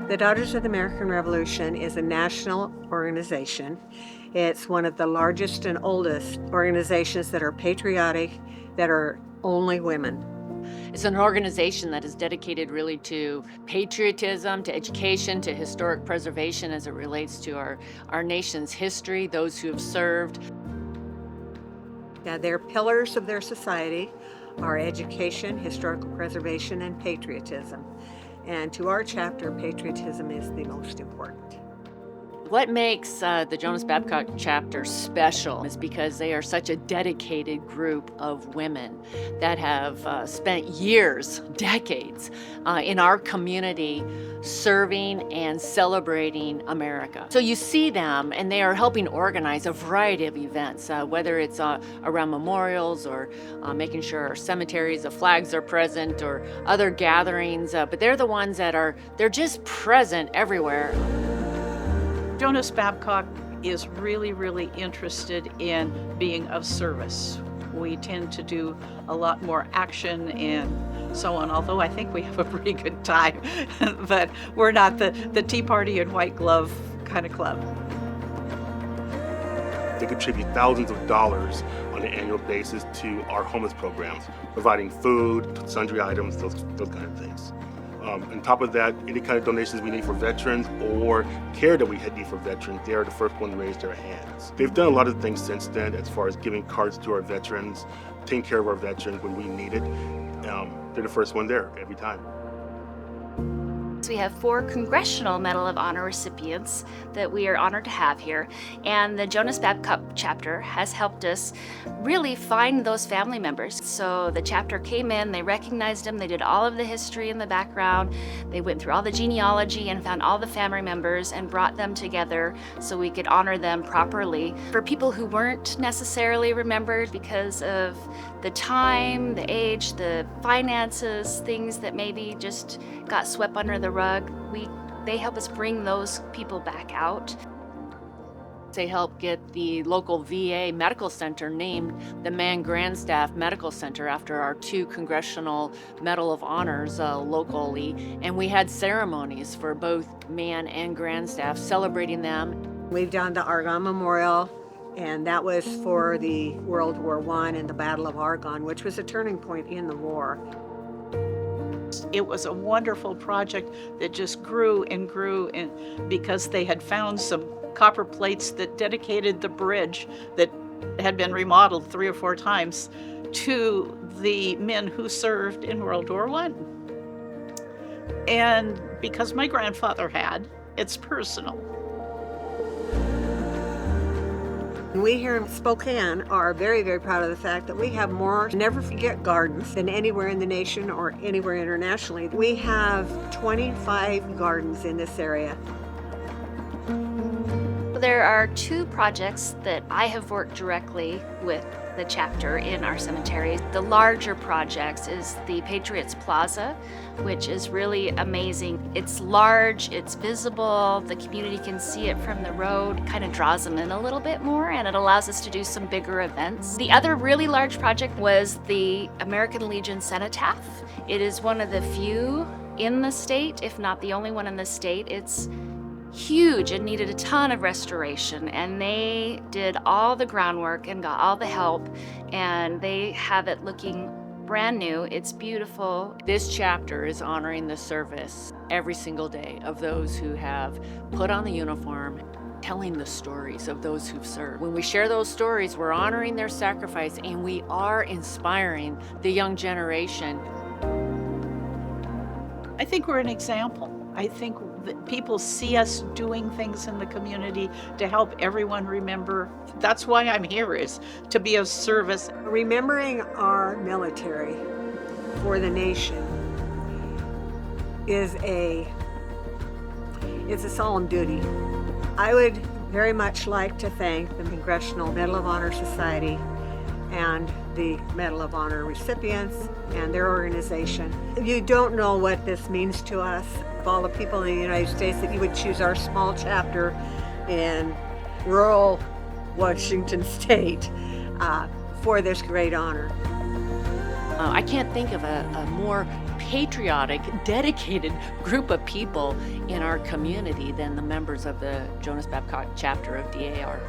The Daughters of the American Revolution is a national organization. It's one of the largest and oldest organizations that are patriotic, that are only women. It's an organization that is dedicated really to patriotism, to education, to historic preservation as it relates to our nation's history, those who have served. Their pillars of their society are education, historical preservation, and patriotism. And to our chapter, patriotism is the most important. What makes the Jonas Babcock Chapter special is because they are such a dedicated group of women that have spent years, decades, in our community serving and celebrating America. So you see them, and they are helping organize a variety of events, whether it's around memorials or making sure our cemeteries, the flags are present, or other gatherings, but they're the ones that they're just present everywhere. Jonas Babcock is really, really interested in being of service. We tend to do a lot more action and so on, although I think we have a pretty good time, but we're not the Tea Party and White Glove kind of club. They contribute thousands of dollars on an annual basis to our homeless programs, providing food, sundry items, those kind of things. On top of that, any kind of donations we need for veterans or care that we need for veterans, they are the first one to raise their hands. They've done a lot of things since then as far as giving cards to our veterans, taking care of our veterans when we need it. They're the first one there every time. We have 4 Congressional Medal of Honor recipients that we are honored to have here, and the Jonas Babcock Chapter has helped us really find those family members. So the chapter came in, they recognized them, they did all of the history in the background, they went through all the genealogy and found all the family members and brought them together so we could honor them properly. For people who weren't necessarily remembered because of the time, the age, the finances, things that maybe just got swept under the rug, they help us bring those people back out. They help get the local VA medical center named the Mann Grandstaff Medical Center after our 2 Congressional Medal of Honors locally, and we had ceremonies for both Mann and Grandstaff celebrating them. We've done the Argonne Memorial, and that was for the World War I and the Battle of Argonne, which was a turning point in the war. It was a wonderful project that just grew and grew, and because they had found some copper plates that dedicated the bridge that had been remodeled 3 or 4 times to the men who served in World War I. And because my grandfather had, it's personal. We here in Spokane are very, very proud of the fact that we have more never forget gardens than anywhere in the nation or anywhere internationally. We have 25 gardens in this area. There are 2 projects that I have worked directly with the chapter in our cemetery. The larger projects is the Patriots Plaza, which is really amazing. It's large, it's visible, the community can see it from the road, kind of draws them in a little bit more, and it allows us to do some bigger events. The other really large project was the American Legion Cenotaph. It is one of the few in the state, if not the only one in the state. It's huge and needed a ton of restoration, and they did all the groundwork and got all the help, and they have it looking brand new. It's beautiful. This chapter is honoring the service every single day of those who have put on the uniform, telling the stories of those who've served. When we share those stories, we're honoring their sacrifice, and we are inspiring the young generation. I think we're an example. I think that people see us doing things in the community to help everyone remember. That's why I'm here, is to be of service. Remembering our military for the nation is it's a solemn duty. I would very much like to thank the Congressional Medal of Honor Society and the Medal of Honor recipients and their organization. If you don't know what this means to us, of all the people in the United States, that you would choose our small chapter in rural Washington State for this great honor. I can't think of a more patriotic, dedicated group of people in our community than the members of the Jonas Babcock chapter of DAR.